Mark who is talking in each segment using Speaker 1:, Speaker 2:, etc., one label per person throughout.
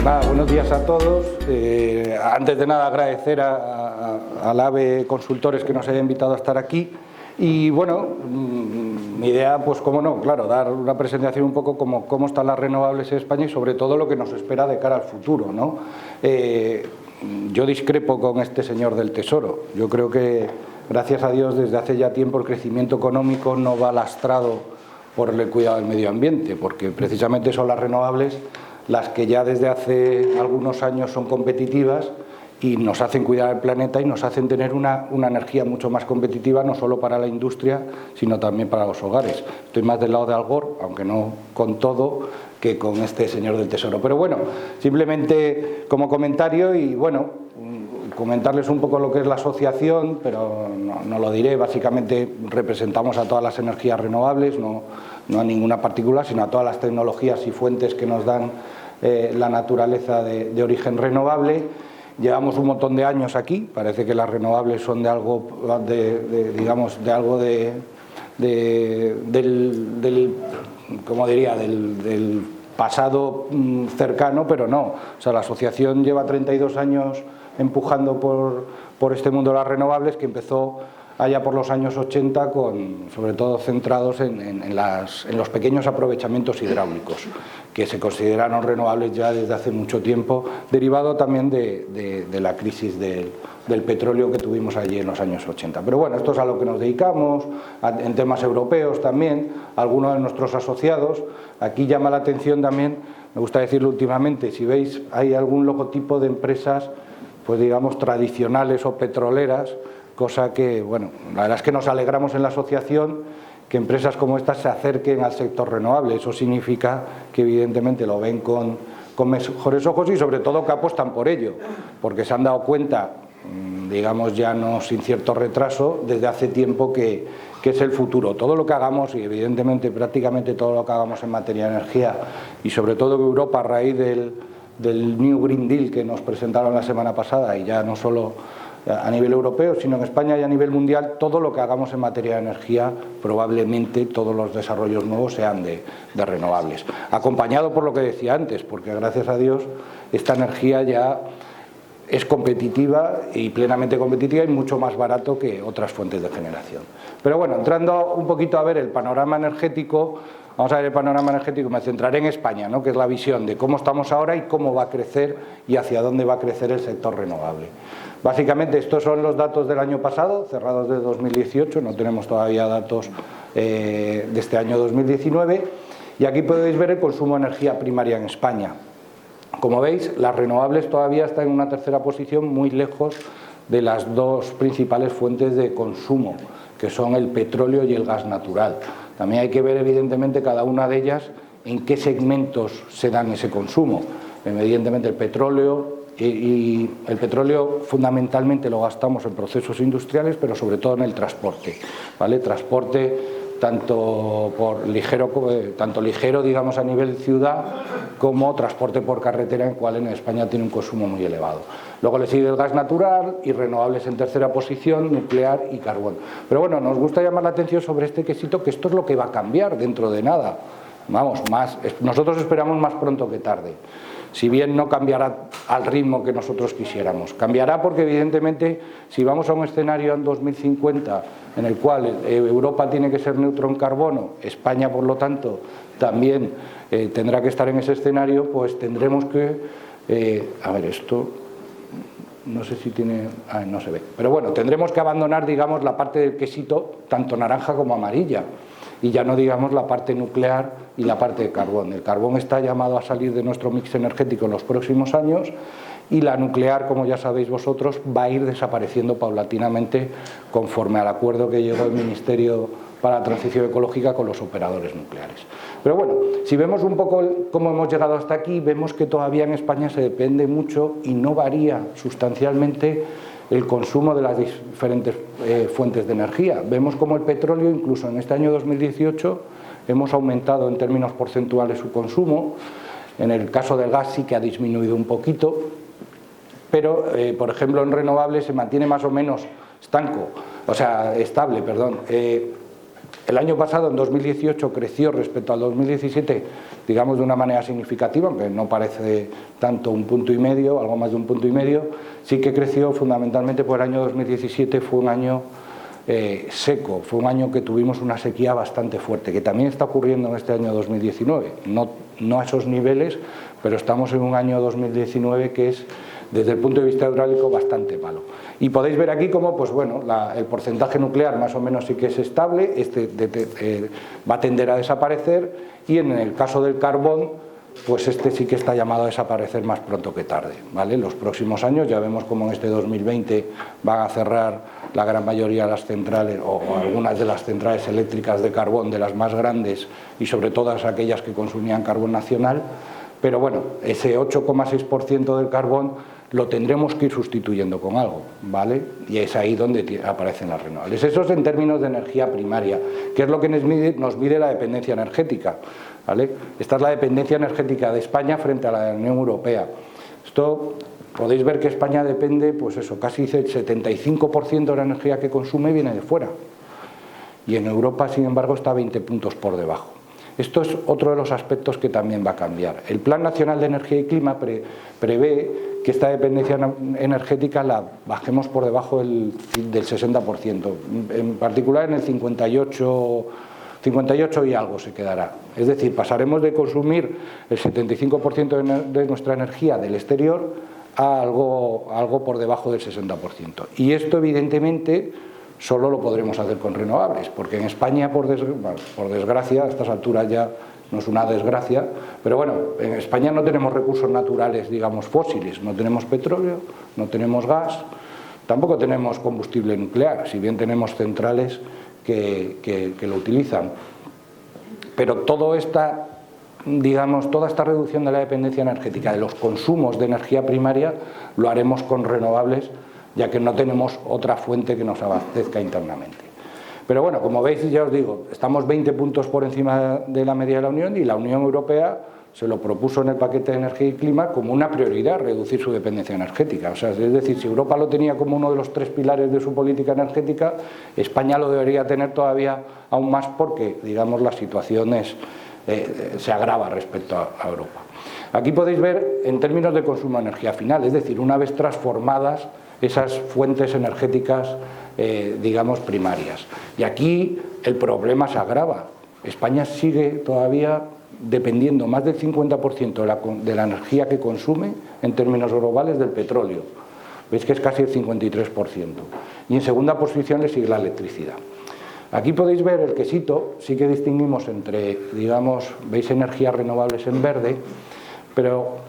Speaker 1: Nada, buenos días a todos. Antes de nada agradecer al AVE Consultores que nos haya invitado a estar aquí. Y bueno, mi idea, pues cómo no, claro, dar una presentación un poco como cómo están las renovables en España y sobre todo lo que nos espera de cara al futuro, ¿no? Yo discrepo con este señor del Tesoro. Yo creo que, gracias a Dios, desde hace ya tiempo el crecimiento económico no va lastrado por el cuidado del medio ambiente, porque precisamente son las renovables las que ya desde hace algunos años son competitivas y nos hacen cuidar el planeta y nos hacen tener una energía mucho más competitiva, no solo para la industria, sino también para los hogares. Estoy más del lado de Al Gore, aunque no con todo, que con este señor del Tesoro. Pero bueno, simplemente como comentario y bueno, comentarles un poco lo que es la asociación, pero no lo diré. Básicamente representamos a todas las energías renovables, no a ninguna particular, sino a todas las tecnologías y fuentes que nos dan la naturaleza de origen renovable. Llevamos un montón de años aquí, parece que las renovables son de algo, del pasado cercano, pero no. O sea, la asociación lleva 32 años empujando por este mundo de las renovables, que empezó allá por los años 80, sobre todo centrados en los pequeños aprovechamientos hidráulicos, que se consideraron renovables ya desde hace mucho tiempo, derivado también de la crisis del petróleo que tuvimos allí en los años 80. Pero bueno, esto es a lo que nos dedicamos, en temas europeos también, algunos de nuestros asociados. Aquí llama la atención también, me gusta decirlo últimamente, si veis hay algún logotipo de empresas, pues digamos tradicionales o petroleras, cosa que, bueno, la verdad es que nos alegramos en la asociación que empresas como estas se acerquen al sector renovable. Eso significa que evidentemente lo ven con mejores ojos y sobre todo que apuestan por ello, porque se han dado cuenta, digamos ya no sin cierto retraso, desde hace tiempo que es el futuro. Todo lo que hagamos, y evidentemente prácticamente todo lo que hagamos en materia de energía, y sobre todo Europa a raíz del New Green Deal que nos presentaron la semana pasada, y ya no solo a nivel europeo, sino en España y a nivel mundial, todo lo que hagamos en materia de energía, probablemente todos los desarrollos nuevos sean de renovables. Acompañado por lo que decía antes, porque gracias a Dios esta energía ya es competitiva y plenamente competitiva y mucho más barato que otras fuentes de generación. Pero bueno, entrando un poquito a ver el panorama energético, vamos a ver el panorama energético, me centraré en España, ¿no?, que es la visión de cómo estamos ahora y cómo va a crecer y hacia dónde va a crecer el sector renovable. Básicamente estos son los datos del año pasado, cerrados de 2018, no tenemos todavía datos de este año 2019, y aquí podéis ver el consumo de energía primaria en España. Como veis, las renovables todavía están en una tercera posición, muy lejos de las dos principales fuentes de consumo, que son el petróleo y el gas natural. También hay que ver, evidentemente, cada una de ellas en qué segmentos se dan ese consumo. Evidentemente, el petróleo y el petróleo fundamentalmente lo gastamos en procesos industriales, pero sobre todo en el transporte, ¿vale? Transporte tanto ligero, digamos, a nivel ciudad, como transporte por carretera, en el cual en España tiene un consumo muy elevado. Luego le sigue el gas natural y renovables en tercera posición, nuclear y carbón. Pero bueno, nos gusta llamar la atención sobre este quesito, que esto es lo que va a cambiar dentro de nada. Vamos, nosotros esperamos más pronto que tarde. Si bien no cambiará al ritmo que nosotros quisiéramos. Cambiará porque, evidentemente, si vamos a un escenario en 2050 en el cual Europa tiene que ser neutro en carbono, España, por lo tanto, también tendrá que estar en ese escenario, pues tendremos que... a ver, esto... no sé si tiene... no se ve. Pero bueno, tendremos que abandonar, digamos, la parte del quesito, tanto naranja como amarilla. Y ya no digamos la parte nuclear y la parte de carbón. El carbón está llamado a salir de nuestro mix energético en los próximos años y la nuclear, como ya sabéis vosotros, va a ir desapareciendo paulatinamente conforme al acuerdo que llegó el Ministerio para la Transición Ecológica con los operadores nucleares. Pero bueno, si vemos un poco cómo hemos llegado hasta aquí, vemos que todavía en España se depende mucho y no varía sustancialmente el consumo de las diferentes fuentes de energía. Vemos como el petróleo, incluso en este año 2018, hemos aumentado en términos porcentuales su consumo. En el caso del gas sí que ha disminuido un poquito, pero, por ejemplo, en renovables se mantiene más o menos estable, perdón. El año pasado, en 2018, creció respecto al 2017, digamos de una manera significativa, aunque no parece tanto, 1,5 puntos, algo más de 1,5 puntos, sí que creció fundamentalmente porque el año 2017 fue un año seco, fue un año que tuvimos una sequía bastante fuerte, que también está ocurriendo en este año 2019, no a esos niveles, pero estamos en un año 2019 que es, desde el punto de vista hidráulico, bastante malo. Y podéis ver aquí cómo, pues bueno, el porcentaje nuclear más o menos sí que es estable, va a tender a desaparecer, y en el caso del carbón, pues este sí que está llamado a desaparecer más pronto que tarde, ¿vale? En los próximos años ya vemos cómo en este 2020 van a cerrar la gran mayoría de las centrales, o algunas de las centrales eléctricas de carbón, de las más grandes, y sobre todas aquellas que consumían carbón nacional, pero bueno, ese 8,6% del carbón lo tendremos que ir sustituyendo con algo, ¿vale? Y es ahí donde aparecen las renovables. Eso es en términos de energía primaria, que es lo que nos mide la dependencia energética, ¿vale? Esta es la dependencia energética de España frente a la de la Unión Europea. Esto, podéis ver que España depende, pues eso, casi el 75% de la energía que consume viene de fuera. Y en Europa, sin embargo, está 20 puntos por debajo. Esto es otro de los aspectos que también va a cambiar. El Plan Nacional de Energía y Clima prevé que esta dependencia energética la bajemos por debajo del 60%, en particular en el 58 y algo se quedará. Es decir, pasaremos de consumir el 75% de nuestra energía del exterior a algo por debajo del 60%. Y esto, evidentemente, solo lo podremos hacer con renovables, porque en España, por desgracia, a estas alturas ya no es una desgracia, pero bueno, en España no tenemos recursos naturales, digamos, fósiles, no tenemos petróleo, no tenemos gas, tampoco tenemos combustible nuclear, si bien tenemos centrales que lo utilizan. Pero toda esta reducción de la dependencia energética, de los consumos de energía primaria, lo haremos con renovables, ya que no tenemos otra fuente que nos abastezca internamente. Pero bueno, como veis, ya os digo, estamos 20 puntos por encima de la media de la Unión, y la Unión Europea se lo propuso en el paquete de energía y clima como una prioridad, reducir su dependencia energética. O sea, es decir, si Europa lo tenía como uno de los 3 pilares de su política energética, España lo debería tener todavía aún más, porque, digamos, la situación se agrava respecto a Europa. Aquí podéis ver en términos de consumo de energía final, es decir, una vez transformadas esas fuentes energéticas, digamos, primarias. Y aquí el problema se agrava. España sigue todavía dependiendo más del 50% de la energía que consume en términos globales del petróleo. Veis que es casi el 53%. Y en segunda posición le sigue la electricidad. Aquí podéis ver el quesito, sí que distinguimos entre, digamos, veis energías renovables en verde, pero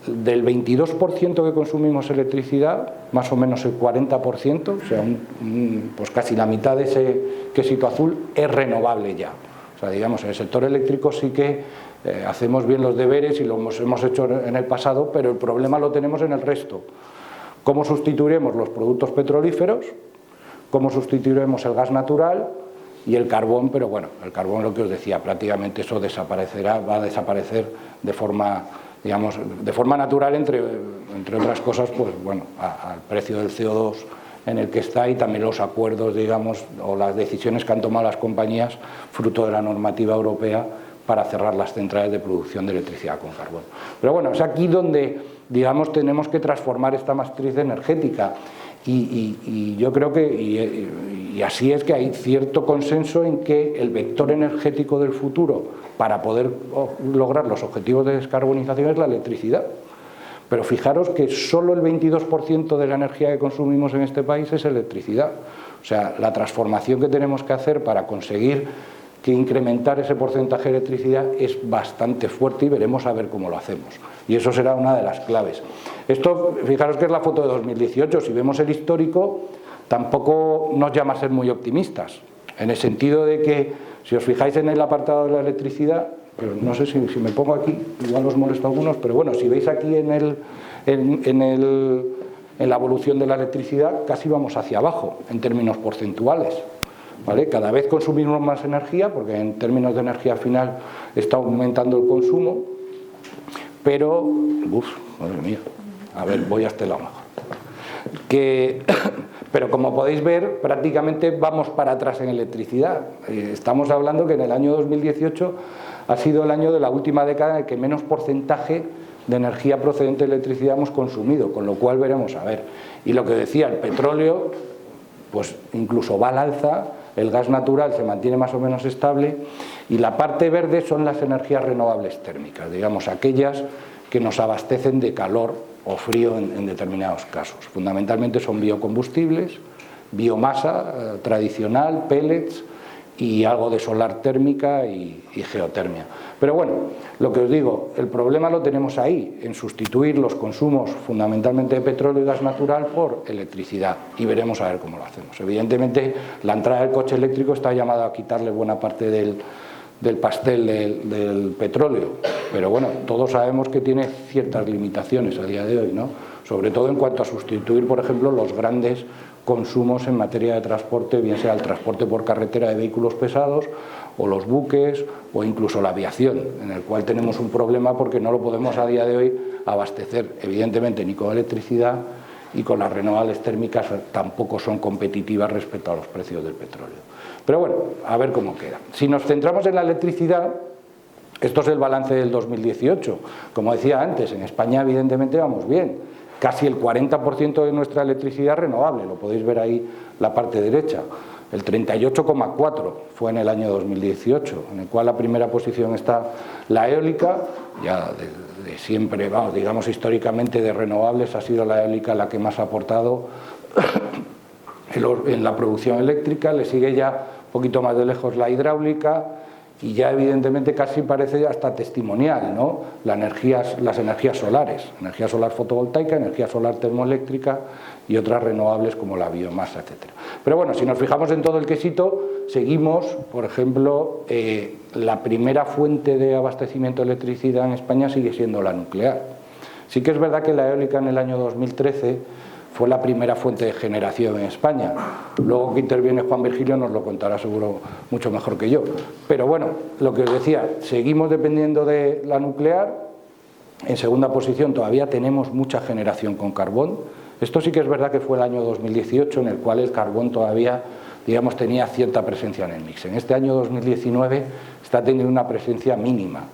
Speaker 1: del 22% que consumimos electricidad, más o menos el 40%, o sea, pues casi la mitad de ese quesito azul es renovable ya. O sea, digamos, en el sector eléctrico sí que hacemos bien los deberes y lo hemos hecho en el pasado, pero el problema lo tenemos en el resto. ¿Cómo sustituiremos los productos petrolíferos? ¿Cómo sustituiremos el gas natural y el carbón? Pero bueno, el carbón, lo que os decía, prácticamente eso desaparecerá, va a desaparecer de forma, digamos, de forma natural, entre otras cosas, pues bueno, al precio del CO2 en el que está, y también los acuerdos, digamos, o las decisiones que han tomado las compañías fruto de la normativa europea para cerrar las centrales de producción de electricidad con carbón. Pero bueno, es aquí donde, digamos, tenemos que transformar esta matriz energética, y yo creo que, y así es, que hay cierto consenso en que el vector energético del futuro para poder lograr los objetivos de descarbonización es la electricidad. Pero fijaros que solo el 22% de la energía que consumimos en este país es electricidad. O sea, la transformación que tenemos que hacer para conseguir que incrementar ese porcentaje de electricidad es bastante fuerte, y veremos a ver cómo lo hacemos. Y eso será una de las claves. Esto, fijaros que es la foto de 2018, si vemos el histórico, tampoco nos llama a ser muy optimistas, en el sentido de que, si os fijáis en el apartado de la electricidad, pero no sé si me pongo aquí, igual os molesto a algunos, pero bueno, si veis aquí en la evolución de la electricidad, casi vamos hacia abajo, en términos porcentuales. ¿Vale? Cada vez consumimos más energía, porque en términos de energía final está aumentando el consumo, pero, madre mía, a ver, voy a este lado mejor. Pero como podéis ver, prácticamente vamos para atrás en electricidad. Estamos hablando que en el año 2018 ha sido el año de la última década en el que menos porcentaje de energía procedente de electricidad hemos consumido, con lo cual veremos a ver. Y lo que decía, el petróleo, pues incluso va al alza, el gas natural se mantiene más o menos estable, y la parte verde son las energías renovables térmicas, digamos, aquellas que nos abastecen de calor o frío en determinados casos. Fundamentalmente son biocombustibles, biomasa tradicional, pellets y algo de solar térmica y geotermia. Pero bueno, lo que os digo, el problema lo tenemos ahí, en sustituir los consumos fundamentalmente de petróleo y gas natural por electricidad, y veremos a ver cómo lo hacemos. Evidentemente, la entrada del coche eléctrico está llamada a quitarle buena parte del pastel del petróleo, pero bueno, todos sabemos que tiene ciertas limitaciones a día de hoy, ¿no? Sobre todo en cuanto a sustituir, por ejemplo, los grandes consumos en materia de transporte, bien sea el transporte por carretera de vehículos pesados, o los buques, o incluso la aviación, en el cual tenemos un problema porque no lo podemos a día de hoy abastecer, evidentemente, ni con electricidad, y con las renovables térmicas tampoco son competitivas respecto a los precios del petróleo. Pero bueno, a ver cómo queda. Si nos centramos en la electricidad, esto es el balance del 2018. Como decía antes, en España evidentemente vamos bien. Casi el 40% de nuestra electricidad renovable, lo podéis ver ahí la parte derecha. El 38,4% fue en el año 2018, en el cual la primera posición está la eólica, ya de siempre, vamos, digamos históricamente de renovables ha sido la eólica la que más ha aportado en la producción eléctrica, le sigue ya un poquito más de lejos la hidráulica, y ya evidentemente casi parece hasta testimonial, ¿no? Las energías solares, energía solar fotovoltaica, energía solar termoeléctrica y otras renovables como la biomasa, etc. Pero bueno, si nos fijamos en todo el quesito, seguimos, por ejemplo, la primera fuente de abastecimiento de electricidad en España sigue siendo la nuclear. Sí que es verdad que la eólica en el año 2013 fue la primera fuente de generación en España. Luego que interviene Juan Virgilio nos lo contará seguro mucho mejor que yo. Pero bueno, lo que os decía, seguimos dependiendo de la nuclear. En segunda posición todavía tenemos mucha generación con carbón. Esto sí que es verdad que fue el año 2018 en el cual el carbón todavía, digamos, tenía cierta presencia en el mix. En este año 2019 está teniendo una presencia mínima,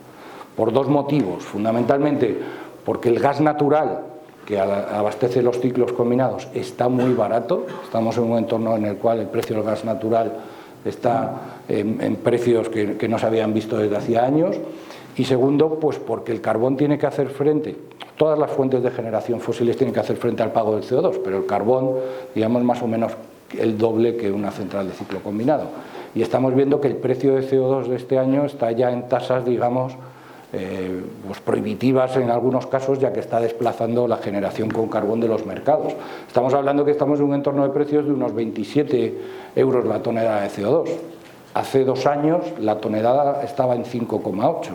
Speaker 1: por dos motivos. Fundamentalmente porque el gas natural que abastece los ciclos combinados está muy barato. Estamos en un entorno en el cual el precio del gas natural está en precios que no se habían visto desde hacía años. Y segundo, pues porque el carbón tiene que hacer frente, todas las fuentes de generación fósiles tienen que hacer frente al pago del CO2, pero el carbón, digamos, más o menos el doble que una central de ciclo combinado. Y estamos viendo que el precio de CO2 de este año está ya en tasas, digamos, pues prohibitivas en algunos casos, ya que está desplazando la generación con carbón de los mercados. Estamos hablando que estamos en un entorno de precios de unos 27 euros la tonelada de CO2. Hace 2 años la tonelada estaba en 5,8,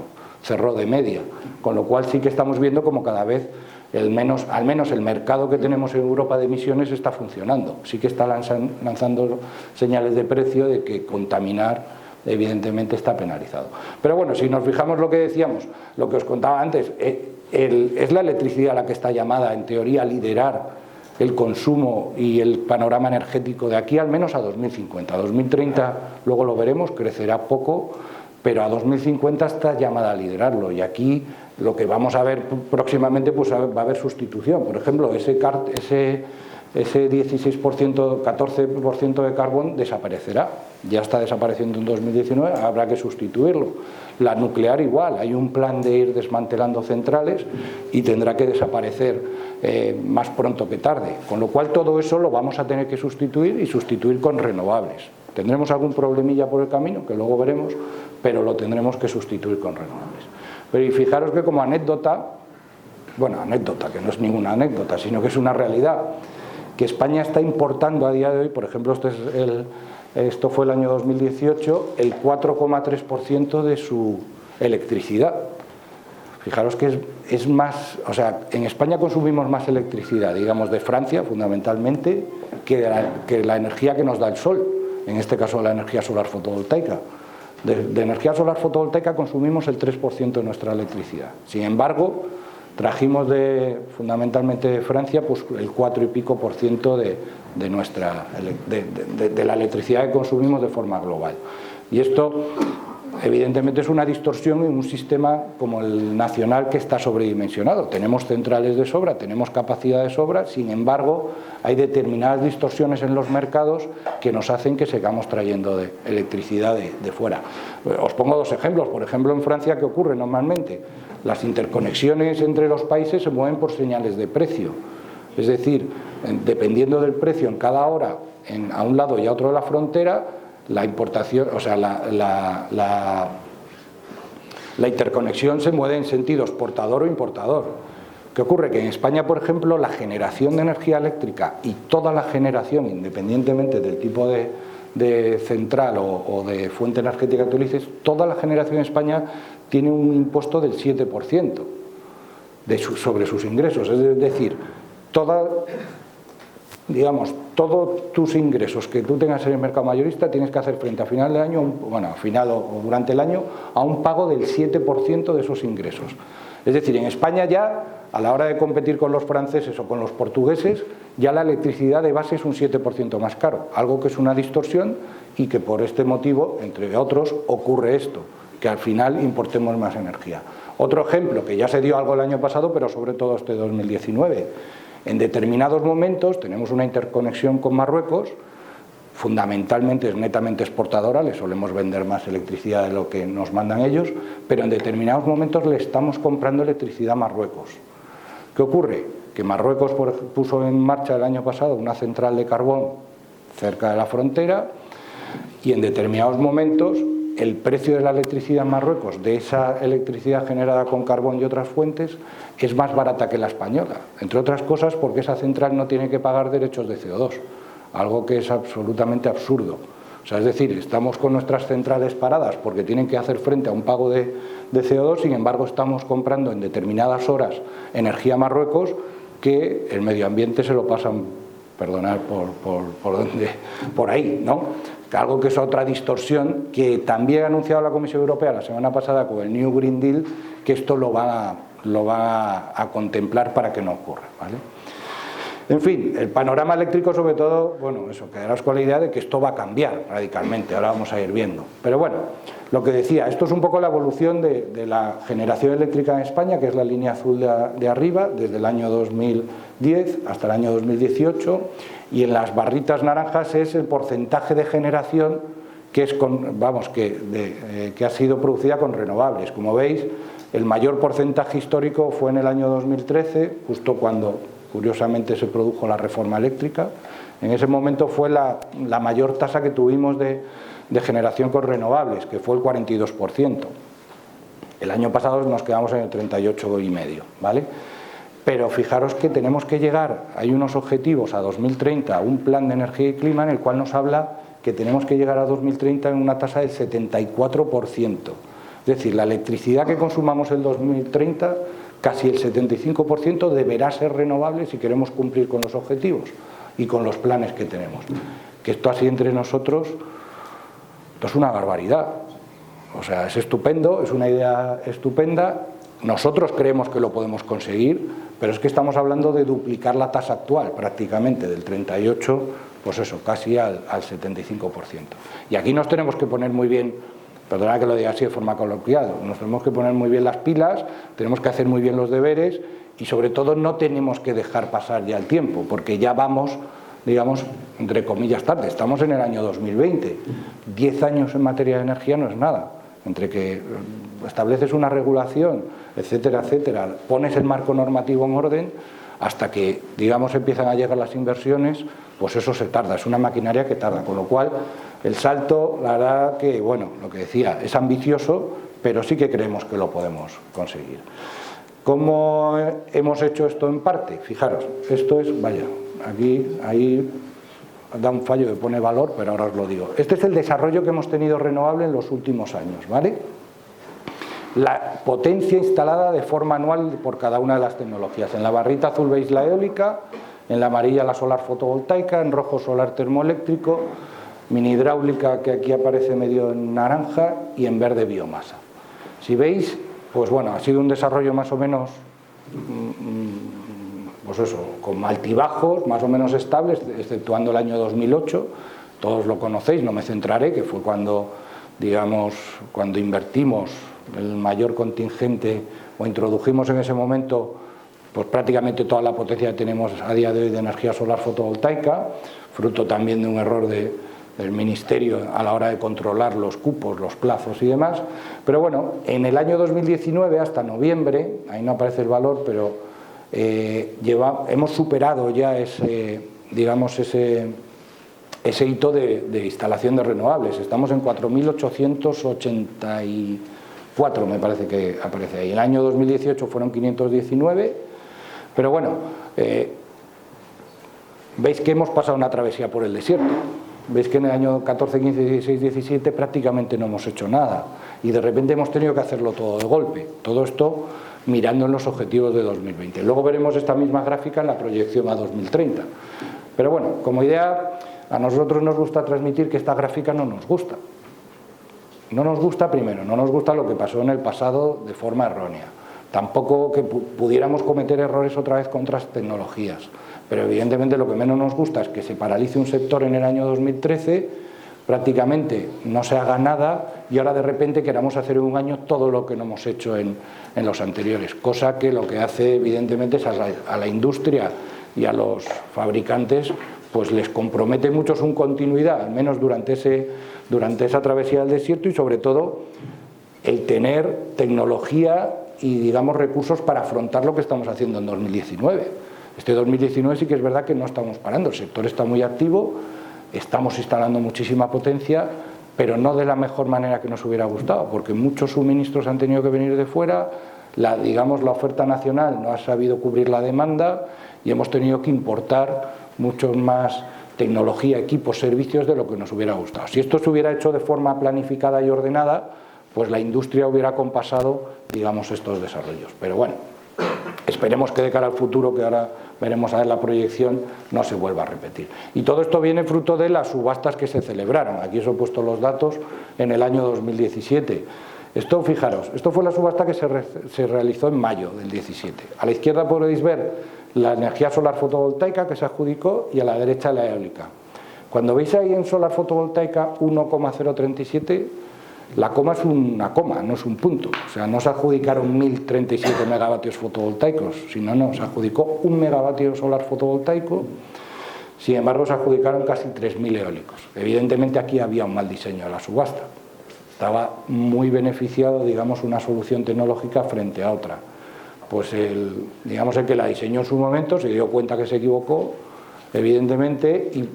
Speaker 1: cerró de media, con lo cual sí que estamos viendo como cada vez al menos el mercado que tenemos en Europa de emisiones está funcionando. Sí que está lanzando señales de precio de que contaminar evidentemente está penalizado. Pero bueno, si nos fijamos lo que decíamos, lo que os contaba antes, es la electricidad la que está llamada en teoría a liderar el consumo y el panorama energético de aquí al menos a 2050. A 2030, luego lo veremos, crecerá poco, pero a 2050 está llamada a liderarlo, y aquí lo que vamos a ver próximamente, pues va a haber sustitución. Por ejemplo, ese 16%, 14% de carbón desaparecerá, ya está desapareciendo en 2019, habrá que sustituirlo. La nuclear igual, hay un plan de ir desmantelando centrales y tendrá que desaparecer más pronto que tarde, con lo cual todo eso lo vamos a tener que sustituir, y sustituir con renovables. Tendremos algún problemilla por el camino, que luego veremos, pero lo tendremos que sustituir con renovables. Pero y fijaros que como anécdota, bueno, anécdota, que no es ninguna anécdota, sino que es una realidad, que España está importando a día de hoy, por ejemplo, esto fue el año 2018, el 4,3% de su electricidad. Fijaros que es más, o sea, en España consumimos más electricidad, digamos, de Francia fundamentalmente, que la energía que nos da el sol, en este caso la energía solar fotovoltaica. De energía solar fotovoltaica consumimos el 3% de nuestra electricidad. Sin embargo, trajimos fundamentalmente de Francia pues el 4 y pico % de de la electricidad que consumimos de forma global. Y esto, evidentemente, es una distorsión en un sistema como el nacional que está sobredimensionado. Tenemos centrales de sobra, tenemos capacidad de sobra, sin embargo, hay determinadas distorsiones en los mercados que nos hacen que sigamos trayendo electricidad de fuera. Os pongo dos ejemplos. Por ejemplo, en Francia, ¿qué ocurre normalmente? Las interconexiones entre los países se mueven por señales de precio. Es decir, dependiendo del precio en cada hora a un lado y a otro de la frontera, la importación, o sea, la interconexión se mueve en sentido exportador o importador. ¿Qué ocurre? Que en España, por ejemplo, la generación de energía eléctrica y toda la generación, independientemente del tipo de central o de fuente energética que utilices, toda la generación en España tiene un impuesto del 7% sobre sus ingresos. Es decir, todos tus ingresos que tú tengas en el mercado mayorista tienes que hacer frente a final de año, a final o durante el año, a un pago del 7% de esos ingresos. Es decir, en España ya, a la hora de competir con los franceses o con los portugueses, ya la electricidad de base es un 7% más caro, algo que es una distorsión y que por este motivo, entre otros, ocurre esto, que al final importemos más energía. Otro ejemplo, que ya se dio algo el año pasado, pero sobre todo este 2019, en determinados momentos tenemos una interconexión con Marruecos, fundamentalmente es netamente exportadora, le solemos vender más electricidad de lo que nos mandan ellos, pero en determinados momentos le estamos comprando electricidad a Marruecos. ¿Qué ocurre? Que Marruecos puso en marcha el año pasado una central de carbón cerca de la frontera y en determinados momentos el precio de la electricidad en Marruecos, de esa electricidad generada con carbón y otras fuentes, es más barata que la española, entre otras cosas porque esa central no tiene que pagar derechos de CO2, algo que es absolutamente absurdo. O sea, es decir, estamos con nuestras centrales paradas porque tienen que hacer frente a un pago de CO2, sin embargo estamos comprando en determinadas horas energía a Marruecos que el medio ambiente se lo pasan, perdonad por ahí, ¿no? Algo que es otra distorsión que también ha anunciado la Comisión Europea la semana pasada con el New Green Deal, que esto lo va a contemplar para que no ocurra, ¿vale? En fin, el panorama eléctrico sobre todo, bueno, eso, quedaros con la idea de que esto va a cambiar radicalmente, ahora vamos a ir viendo. Pero bueno, lo que decía, esto es un poco la evolución de la generación eléctrica en España, que es la línea azul de arriba, desde el año 2010 hasta el año 2018, y en las barritas naranjas es el porcentaje de generación que es que ha sido producida con renovables. Como veis, el mayor porcentaje histórico fue en el año 2013, justo cuando curiosamente se produjo la reforma eléctrica. En ese momento fue la mayor tasa que tuvimos de generación con renovables, que fue el 42%. El año pasado nos quedamos en el 38,5%, ¿vale? Pero fijaros que tenemos que llegar, hay unos objetivos a 2030, un plan de energía y clima en el cual nos habla que tenemos que llegar a 2030 en una tasa del 74%. Es decir, la electricidad que consumamos en 2030, casi el 75% deberá ser renovable si queremos cumplir con los objetivos y con los planes que tenemos. Que esto así entre nosotros, esto es una barbaridad. O sea, es estupendo, es una idea estupenda. Nosotros creemos que lo podemos conseguir, pero es que estamos hablando de duplicar la tasa actual, prácticamente, del 38%, pues eso, casi al 75%. Y aquí nos tenemos que poner muy bien, perdona que lo diga así de forma coloquial, nos tenemos que poner muy bien las pilas, tenemos que hacer muy bien los deberes y sobre todo no tenemos que dejar pasar ya el tiempo, porque ya vamos, digamos, entre comillas tarde, estamos en el año 2020, 10 años en materia de energía no es nada, entre que estableces una regulación, etcétera, etcétera, pones el marco normativo en orden, hasta que, digamos, empiezan a llegar las inversiones, pues eso se tarda, es una maquinaria que tarda, con lo cual el salto, la verdad que, bueno, lo que decía, es ambicioso, pero sí que creemos que lo podemos conseguir. ¿Cómo hemos hecho esto en parte? Fijaros, esto es, vaya, ahí da un fallo que pone valor, pero ahora os lo digo. Este es el desarrollo que hemos tenido renovable en los últimos años, ¿vale? La potencia instalada de forma anual por cada una de las tecnologías. En la barrita azul veis la eólica, en la amarilla la solar fotovoltaica, en rojo solar termoeléctrico, mini hidráulica que aquí aparece medio en naranja y en verde biomasa. Si veis, pues bueno, ha sido un desarrollo más o menos pues eso, con altibajos más o menos estables, exceptuando el año 2008, todos lo conocéis, no me centraré, que fue cuando, digamos, cuando invertimos el mayor contingente o introdujimos en ese momento pues prácticamente toda la potencia que tenemos a día de hoy de energía solar fotovoltaica, fruto también de un error del Ministerio a la hora de controlar los cupos, los plazos y demás. Pero bueno, en el año 2019 hasta noviembre, ahí no aparece el valor, pero hemos superado ya ese, digamos, ese hito de instalación de renovables. Estamos en 4.884, me parece que aparece ahí. El año 2018 fueron 519, pero bueno, veis que hemos pasado una travesía por el desierto. Veis que en el año 14, 15, 16, 17 prácticamente no hemos hecho nada y de repente hemos tenido que hacerlo todo de golpe. Todo esto mirando en los objetivos de 2020. Luego veremos esta misma gráfica en la proyección a 2030. Pero bueno, como idea, a nosotros nos gusta transmitir que esta gráfica no nos gusta. No nos gusta, primero, no nos gusta lo que pasó en el pasado de forma errónea. Tampoco que pudiéramos cometer errores otra vez con otras tecnologías. Pero evidentemente lo que menos nos gusta es que se paralice un sector en el año 2013, prácticamente no se haga nada y ahora de repente queramos hacer en un año todo lo que no hemos hecho en los anteriores. Cosa que lo que hace evidentemente es a la industria y a los fabricantes pues les compromete mucho su continuidad, al menos durante esa travesía del desierto y sobre todo el tener tecnología y digamos recursos para afrontar lo que estamos haciendo en 2019. Este 2019 sí que es verdad que no estamos parando, el sector está muy activo, estamos instalando muchísima potencia, pero no de la mejor manera que nos hubiera gustado, porque muchos suministros han tenido que venir de fuera, digamos la oferta nacional no ha sabido cubrir la demanda y hemos tenido que importar mucho más tecnología, equipos, servicios de lo que nos hubiera gustado. Si esto se hubiera hecho de forma planificada y ordenada, pues la industria hubiera compasado, digamos, estos desarrollos. Pero bueno, esperemos que de cara al futuro, que ahora veremos a ver la proyección, no se vuelva a repetir. Y todo esto viene fruto de las subastas que se celebraron. Aquí os he puesto los datos en el año 2017. Esto, fijaros, esto fue la subasta que se realizó en mayo del 17. A la izquierda podéis ver la energía solar fotovoltaica que se adjudicó y a la derecha la eólica. Cuando veis ahí en solar fotovoltaica 1,037, la coma es una coma, no es un punto. O sea, no se adjudicaron 1.037 megavatios fotovoltaicos, sino no, se adjudicó 1 megavatio solar fotovoltaico, sin embargo se adjudicaron casi 3.000 eólicos. Evidentemente aquí había un mal diseño de la subasta. Estaba muy beneficiado, digamos, una solución tecnológica frente a otra. Pues digamos el que la diseñó en su momento se dio cuenta que se equivocó, evidentemente, y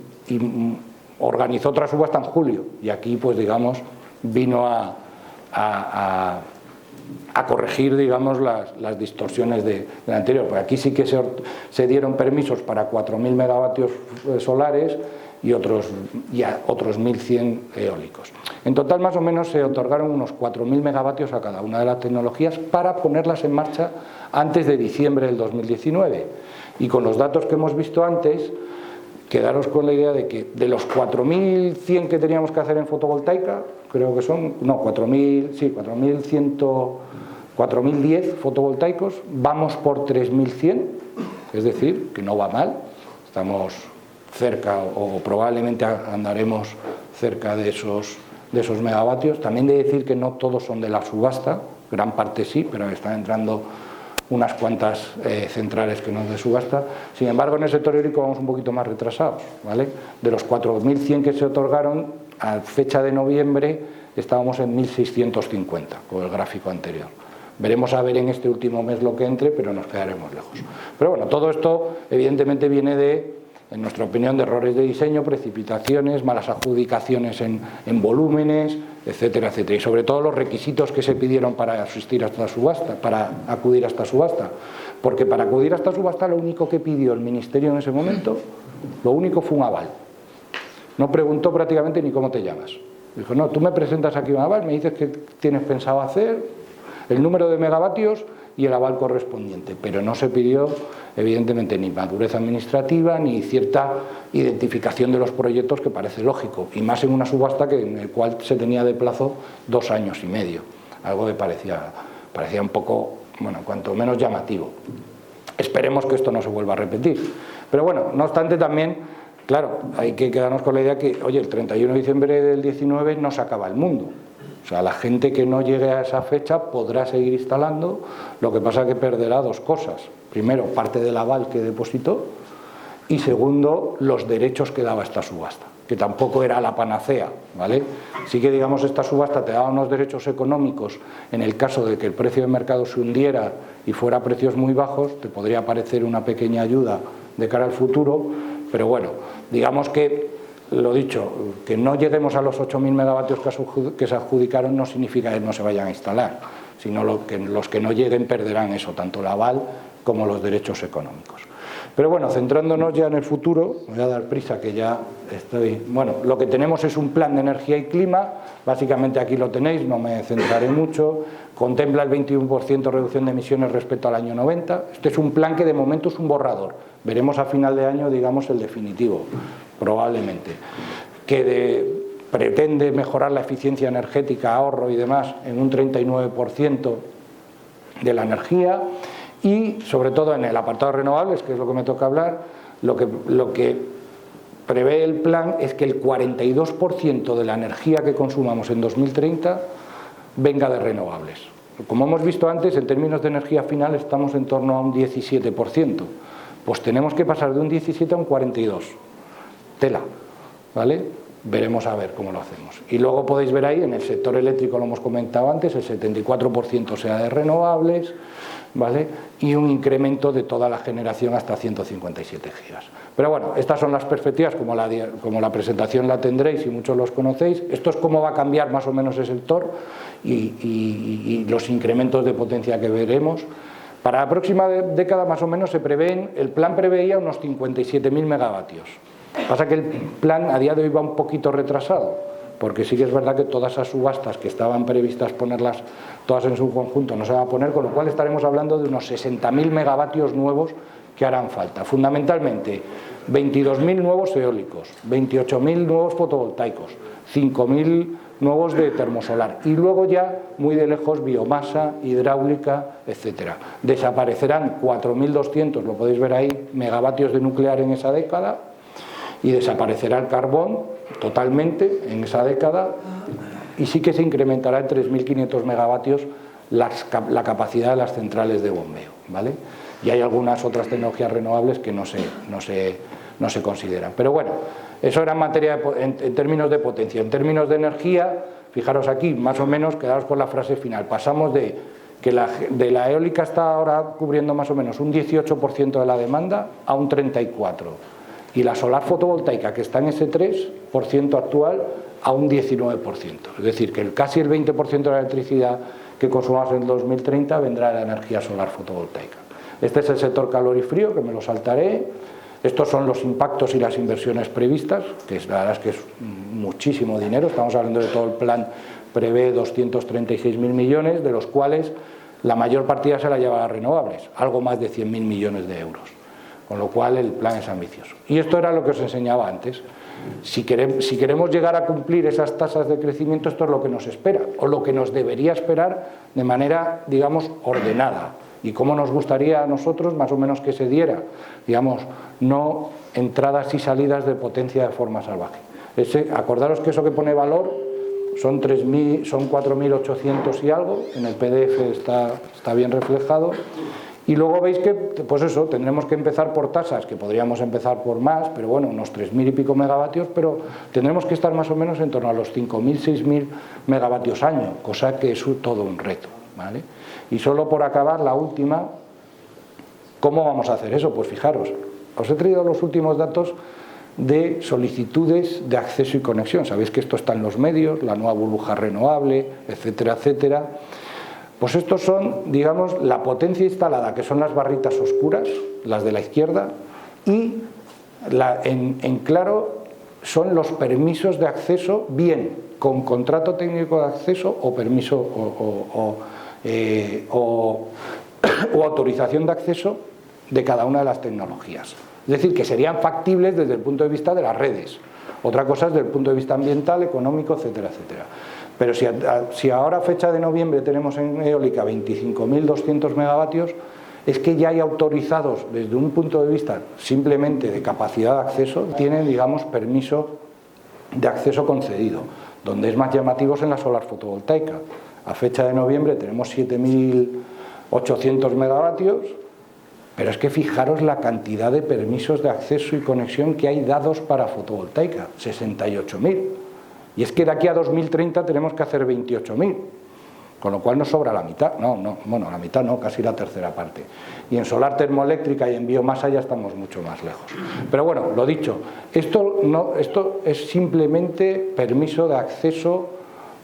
Speaker 1: organizó otra subasta en julio. Y aquí, pues digamos, vino a corregir, digamos, las distorsiones del anterior. Porque aquí sí que se dieron permisos para 4.000 megavatios solares y otros 1.100 eólicos. En total, más o menos, se otorgaron unos 4.000 megavatios a cada una de las tecnologías para ponerlas en marcha antes de diciembre del 2019. Y con los datos que hemos visto antes, quedaros con la idea de que de los 4.100 que teníamos que hacer en fotovoltaica, creo que son, no, 4.10 fotovoltaicos, vamos por 3.100, es decir, que no va mal, estamos cerca o probablemente andaremos cerca de esos megavatios. También de decir que no todos son de la subasta, gran parte sí, pero están entrando unas cuantas centrales que no es de subasta. Sin embargo, en el sector eólico vamos un poquito más retrasados, ¿vale? De los 4.100 que se otorgaron, a fecha de noviembre estábamos en 1.650, con el gráfico anterior. Veremos a ver en este último mes lo que entre, pero nos quedaremos lejos. Pero bueno, todo esto evidentemente viene en nuestra opinión, de errores de diseño, precipitaciones, malas adjudicaciones en volúmenes, etcétera, etcétera. Y sobre todo los requisitos que se pidieron para asistir a esta subasta, para acudir a esta subasta. Porque para acudir a esta subasta lo único que pidió el Ministerio en ese momento, lo único fue un aval. No preguntó prácticamente ni cómo te llamas. Dijo, no, tú me presentas aquí un aval, me dices qué tienes pensado hacer, el número de megavatios y el aval correspondiente, pero no se pidió evidentemente ni madurez administrativa ni cierta identificación de los proyectos, que parece lógico, y más en una subasta en el cual se tenía de plazo 2 años y medio, algo que parecía un poco, bueno, cuanto menos llamativo. esperemos que esto no se vuelva a repetir. Pero bueno, no obstante también, claro, hay que quedarnos con la idea que, oye, el 31 de diciembre del 19 no se acaba el mundo. O sea, la gente que no llegue a esa fecha podrá seguir instalando, lo que pasa es que perderá dos cosas. Primero, parte del aval que depositó, y segundo, los derechos que daba esta subasta, que tampoco era la panacea, ¿vale? Sí que, digamos, esta subasta te daba unos derechos económicos en el caso de que el precio de mercado se hundiera y fuera a precios muy bajos, te podría parecer una pequeña ayuda de cara al futuro, pero bueno, digamos que, lo dicho, que no lleguemos a los 8.000 megavatios que se adjudicaron no significa que no se vayan a instalar, sino que los que no lleguen perderán eso, tanto el aval como los derechos económicos. Pero bueno, centrándonos ya en el futuro, voy a dar prisa que ya estoy... Bueno, lo que tenemos es un plan de energía y clima, básicamente aquí lo tenéis, no me centraré mucho, contempla el 21% reducción de emisiones respecto al año 90, este es un plan que de momento es un borrador, veremos a final de año, digamos, el definitivo, probablemente, pretende mejorar la eficiencia energética, ahorro y demás en un 39% de la energía, y sobre todo en el apartado de renovables, que es lo que me toca hablar, lo que prevé el plan es que el 42% de la energía que consumamos en 2030 venga de renovables. Como hemos visto antes, en términos de energía final estamos en torno a un 17%, pues tenemos que pasar de un 17 a un 42, tela, ¿vale? Veremos a ver cómo lo hacemos. Y luego podéis ver ahí, en el sector eléctrico lo hemos comentado antes, el 74% sea de renovables, ¿vale? Y un incremento de toda la generación hasta 157 gigas. Pero bueno, estas son las perspectivas, como la presentación la tendréis y muchos los conocéis. Esto es cómo va a cambiar más o menos el sector y los incrementos de potencia que veremos. Para la próxima década más o menos el plan preveía unos 57.000 megavatios. Pasa que el plan a día de hoy va un poquito retrasado, porque sí que es verdad que todas esas subastas que estaban previstas ponerlas todas en su conjunto no se van a poner, con lo cual estaremos hablando de unos 60.000 megavatios nuevos que harán falta. Fundamentalmente 22.000 nuevos eólicos, 28.000 nuevos fotovoltaicos, 5.000 nuevos de termosolar y luego ya muy de lejos biomasa, hidráulica, etcétera. Desaparecerán 4.200, lo podéis ver ahí, megavatios de nuclear en esa década, y desaparecerá el carbón totalmente en esa década, y sí que se incrementará en 3.500 megavatios la capacidad de las centrales de bombeo, ¿vale? Y hay algunas otras tecnologías renovables que no se consideran. Pero bueno, eso era en materia en términos de potencia. En términos de energía, fijaros aquí, más o menos, quedaros con la frase final. Pasamos de que de la eólica está ahora cubriendo más o menos un 18% de la demanda a un 34%. Y la solar fotovoltaica, que está en ese 3% actual, a un 19%. Es decir, que casi el 20% de la electricidad que consumamos en 2030 vendrá de la energía solar fotovoltaica. Este es el sector calor y frío, que me lo saltaré. Estos son los impactos y las inversiones previstas, que la verdad es que es muchísimo dinero. Estamos hablando de todo el plan, prevé 236.000 millones, de los cuales la mayor partida se la lleva a renovables, algo más de 100.000 millones de euros. Con lo cual el plan es ambicioso. Y esto era lo que os enseñaba antes. Si queremos llegar a cumplir esas tasas de crecimiento, esto es lo que nos espera, o lo que nos debería esperar de manera, digamos, ordenada. Y cómo nos gustaría a nosotros, más o menos, que se diera, digamos, no entradas y salidas de potencia de forma salvaje. Acordaros que eso que pone valor son 4.800 y algo, en el PDF está bien reflejado. Y luego veis que, pues eso, tendremos que empezar por tasas, que podríamos empezar por más, pero bueno, unos 3.000 y pico megavatios, pero tendremos que estar más o menos en torno a los 5.000, 6.000 megavatios año, cosa que es todo un reto, ¿vale? Y solo por acabar, la última, ¿cómo vamos a hacer eso? Pues fijaros, os he traído los últimos datos de solicitudes de acceso y conexión. Sabéis que esto está en los medios, la nueva burbuja renovable, etcétera, etcétera. Pues estos son, digamos, la potencia instalada, que son las barritas oscuras, las de la izquierda, y en claro son los permisos de acceso, bien con contrato técnico de acceso o permiso o autorización de acceso de cada una de las tecnologías. Es decir, que serían factibles desde el punto de vista de las redes. Otra cosa es desde el punto de vista ambiental, económico, etcétera, etcétera. Pero si ahora, fecha de noviembre, tenemos en eólica 25.200 megavatios, es que ya hay autorizados desde un punto de vista simplemente de capacidad de acceso, tienen, digamos, permiso de acceso concedido, donde es más llamativo es en la solar fotovoltaica. A fecha de noviembre tenemos 7.800 megavatios, pero es que fijaros la cantidad de permisos de acceso y conexión que hay dados para fotovoltaica, 68.000. Y es que de aquí a 2030 tenemos que hacer 28.000. Con lo cual nos sobra la mitad, bueno, la mitad no, casi la tercera parte. Y en solar termoeléctrica y en biomasa ya estamos mucho más lejos. Pero bueno, lo dicho, esto es simplemente permiso de acceso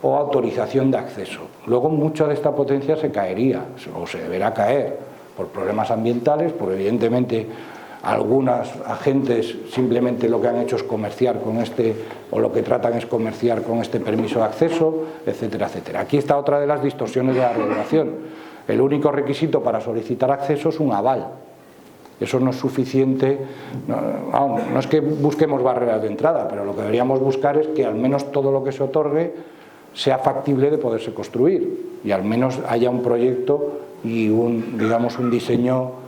Speaker 1: o autorización de acceso. Luego mucha de esta potencia se caería, o se deberá caer, por problemas ambientales, porque evidentemente algunos agentes simplemente lo que han hecho es comerciar con este, o lo que tratan es comerciar con este permiso de acceso, etcétera, etcétera. Aquí está otra de las distorsiones de la regulación. El único requisito para solicitar acceso es un aval. Eso no es suficiente, no es que busquemos barreras de entrada, pero lo que deberíamos buscar es que al menos todo lo que se otorgue sea factible de poderse construir y al menos haya un proyecto y digamos un diseño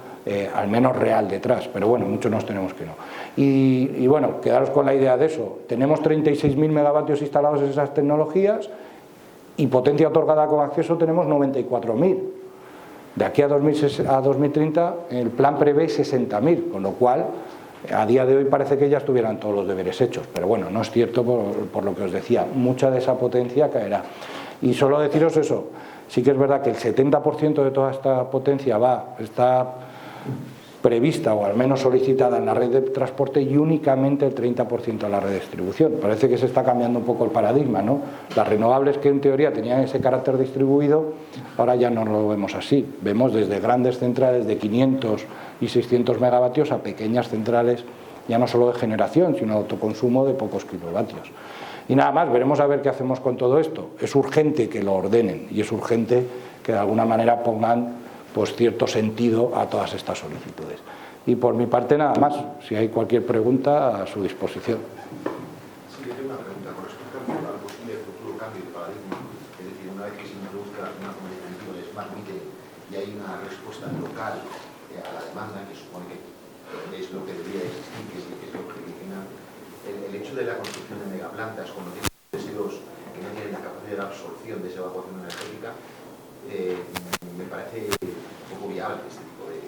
Speaker 1: al menos real detrás, pero bueno, muchos nos tenemos que no. Y bueno, quedaros con la idea de eso. Tenemos 36.000 megavatios instalados en esas tecnologías y potencia otorgada con acceso tenemos 94.000. De aquí a 2030 el plan prevé 60.000, con lo cual a día de hoy parece que ya estuvieran todos los deberes hechos, pero bueno, no es cierto por lo que os decía, mucha de esa potencia caerá. Y solo deciros eso, sí que es verdad que el 70% de toda esta potencia está prevista o al menos solicitada en la red de transporte y únicamente el 30% en la red de distribución. Parece que se está cambiando un poco el paradigma, ¿no? Las renovables que en teoría tenían ese carácter distribuido, ahora ya no lo vemos así. Vemos desde grandes centrales de 500 y 600 megavatios a pequeñas centrales, ya no solo de generación, sino de autoconsumo de pocos kilovatios. Y nada más, veremos a ver qué hacemos con todo esto. Es urgente que lo ordenen y es urgente que de alguna manera pongan pues cierto sentido a todas estas solicitudes. Y por mi parte nada más, si hay cualquier pregunta a su disposición.
Speaker 2: Sí, yo tengo una pregunta con respecto al posible futuro cambio de paradigma, es decir, una vez que se introduzca una definitiva de Smart Meter y hay una respuesta local a la demanda, que supone que es lo que debería existir, que es lo que original, el hecho de la construcción de megaplantas cuando tienen deseos que no tienen la capacidad de absorción de esa evacuación energética, me parece poco viable este tipo de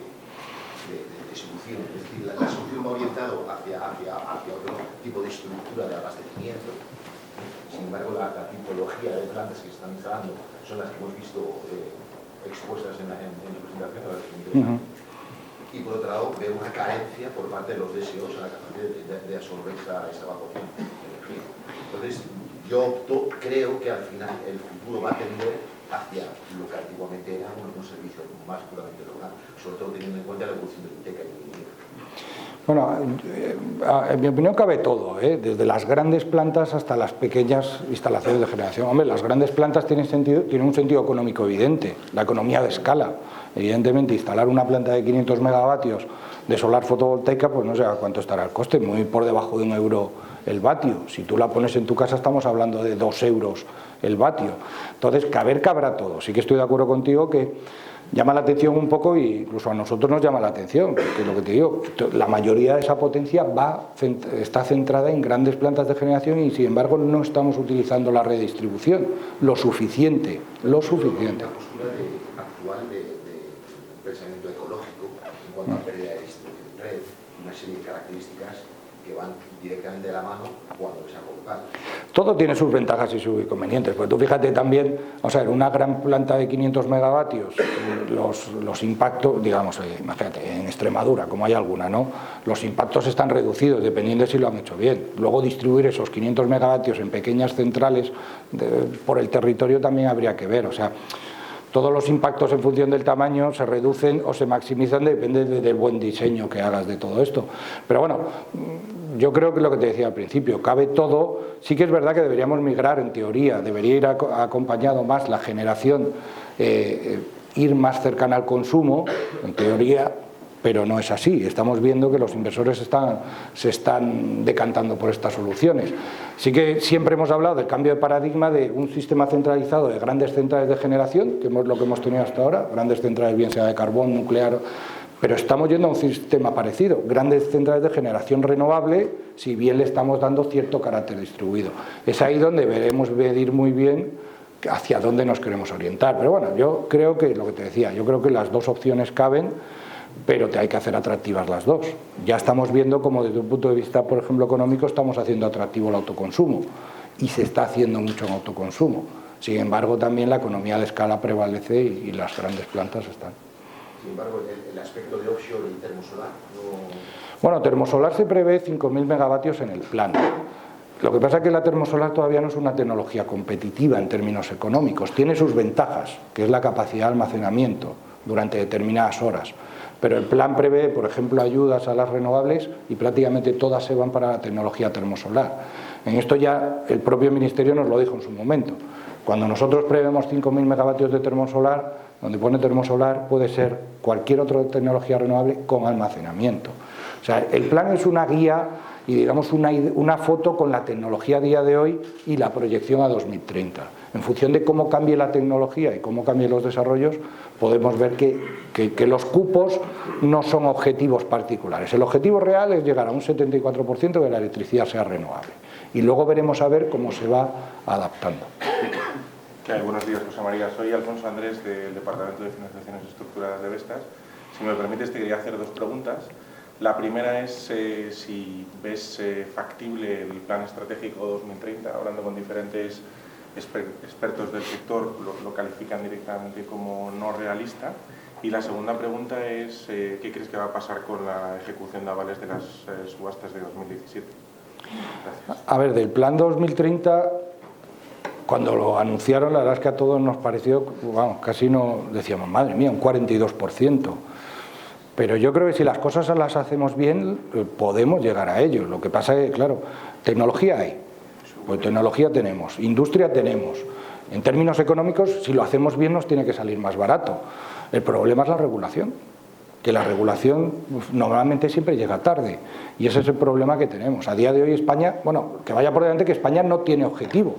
Speaker 2: solución. Es decir, la solución va orientada hacia otro tipo de estructura de abastecimiento. Sin embargo, la tipología de plantas que se están instalando son las que hemos visto expuestas en la presentación. Y por otro lado, veo una carencia por parte de los DSOs a la capacidad de absorber esa evacuación de energía. Entonces, yo creo que al final el futuro va a tender hacia lo que antiguamente era un servicio más puramente local, sobre todo teniendo en cuenta la evolución de biblioteca y minería.
Speaker 1: Bueno, en mi opinión cabe todo, desde las grandes plantas hasta las pequeñas instalaciones de generación. Hombre, las grandes plantas tienen un sentido económico evidente, la economía de escala. Evidentemente, instalar una planta de 500 megavatios de solar fotovoltaica, pues no sé a cuánto estará el coste, muy por debajo de €1 el vatio. Si tú la pones en tu casa estamos hablando de 2 euros el vatio. Entonces, cabrá todo. Sí que estoy de acuerdo contigo que llama la atención un poco, e incluso a nosotros nos llama la atención, porque lo que te digo, la mayoría de esa potencia está centrada en grandes plantas de generación y sin embargo no estamos utilizando la red de distribución lo suficiente.
Speaker 2: Una postura actual de pensamiento ecológico en cuanto a pérdida de red, una serie de características que van directamente de la mano cuando es algo local.
Speaker 1: Todo tiene sus ventajas y sus inconvenientes, pues tú fíjate también, o sea, en una gran planta de 500 megavatios, los impactos, digamos, imagínate, en Extremadura, como hay alguna, ¿no? Los impactos están reducidos, dependiendo de si lo han hecho bien. Luego distribuir esos 500 megavatios en pequeñas centrales por el territorio también habría que ver, o sea, todos los impactos en función del tamaño se reducen o se maximizan, depende del buen diseño que hagas de todo esto. Pero bueno, yo creo que lo que te decía al principio, cabe todo. Sí que es verdad que deberíamos migrar, en teoría, debería ir acompañado más la generación, ir más cercana al consumo, en teoría, pero no es así. Estamos viendo que los inversores se están decantando por estas soluciones. Sí que siempre hemos hablado del cambio de paradigma de un sistema centralizado de grandes centrales de generación, que es lo que hemos tenido hasta ahora, grandes centrales bien sea de carbón, nuclear, pero estamos yendo a un sistema parecido, grandes centrales de generación renovable, si bien le estamos dando cierto carácter distribuido. Es ahí donde veremos medir muy bien hacia dónde nos queremos orientar. Pero bueno, yo creo que, lo que te decía, yo creo que las dos opciones caben, pero hay que hacer atractivas las dos. Ya estamos viendo como desde un punto de vista, por ejemplo, económico, estamos haciendo atractivo el autoconsumo, y se está haciendo mucho en autoconsumo. Sin embargo, también la economía de escala prevalece y las grandes plantas están.
Speaker 2: Sin embargo, el aspecto de offshore y termosolar no...
Speaker 1: Bueno, termosolar se prevé 5.000 megavatios en el plan. Lo que pasa es que la termosolar todavía no es una tecnología competitiva en términos económicos. Tiene sus ventajas, que es la capacidad de almacenamiento durante determinadas horas. Pero el plan prevé, por ejemplo, ayudas a las renovables y prácticamente todas se van para la tecnología termosolar. En esto ya el propio Ministerio nos lo dijo en su momento. Cuando nosotros prevemos 5.000 megavatios de termosolar, donde pone termosolar puede ser cualquier otra tecnología renovable con almacenamiento. O sea, el plan es una guía y digamos una foto con la tecnología a día de hoy y la proyección a 2030. En función de cómo cambie la tecnología y cómo cambien los desarrollos, podemos ver que los cupos no son objetivos particulares. El objetivo real es llegar a un 74% de la electricidad sea renovable. Y luego veremos a ver cómo se va adaptando.
Speaker 3: Buenos días, José María. Soy Alfonso Andrés, del Departamento de Financiaciones Estructuradas de Vestas. Si me permites, te quería hacer dos preguntas. La primera es si ves factible el Plan Estratégico 2030, hablando con diferentes expertos del sector, lo califican directamente como no realista. Y la segunda pregunta es ¿qué crees que va a pasar con la ejecución de avales de las subastas de 2017? Gracias.
Speaker 1: A ver, del Plan 2030... Cuando lo anunciaron, la verdad es que a todos nos pareció, vamos, casi no decíamos, madre mía, un 42%. Pero yo creo que si las cosas las hacemos bien, podemos llegar a ello. Lo que pasa es que, claro, tecnología hay, pues tecnología tenemos, industria tenemos. En términos económicos, si lo hacemos bien, nos tiene que salir más barato. El problema es la regulación, que la regulación normalmente siempre llega tarde. Y ese es el problema que tenemos. A día de hoy España, bueno, que vaya por delante que España no tiene objetivo.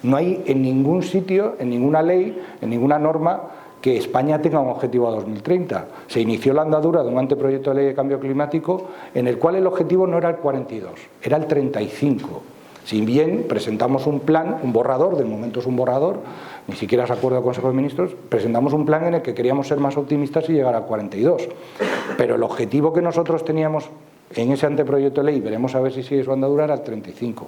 Speaker 1: No hay en ningún sitio, en ninguna ley, en ninguna norma que España tenga un objetivo a 2030. Se inició la andadura de un anteproyecto de ley de cambio climático en el cual el objetivo no era el 42, era el 35. Si bien presentamos un plan, un borrador, de momento es un borrador, ni siquiera se acuerda el Consejo de Ministros, presentamos un plan en el que queríamos ser más optimistas y llegar al 42. Pero el objetivo que nosotros teníamos en ese anteproyecto de ley, veremos a ver si sigue su andadura, era el 35.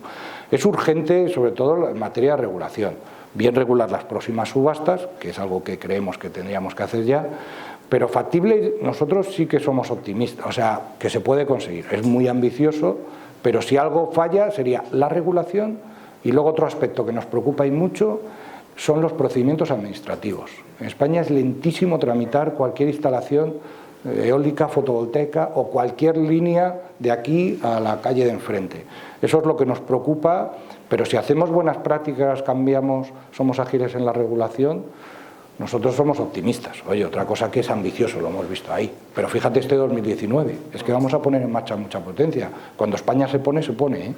Speaker 1: Es urgente, sobre todo en materia de regulación. Bien regular las próximas subastas, que es algo que creemos que tendríamos que hacer ya, pero factible nosotros sí que somos optimistas, o sea, que se puede conseguir. Es muy ambicioso, pero si algo falla sería la regulación y luego otro aspecto que nos preocupa y mucho son los procedimientos administrativos. En España es lentísimo tramitar cualquier instalación eólica, fotovoltaica o cualquier línea de aquí a la calle de enfrente. Eso es lo que nos preocupa, pero si hacemos buenas prácticas, cambiamos, somos ágiles en la regulación, nosotros somos optimistas. Oye, otra cosa que es ambicioso, lo hemos visto ahí. Pero fíjate este 2019, es que vamos a poner en marcha mucha potencia. Cuando España se pone, ¿eh?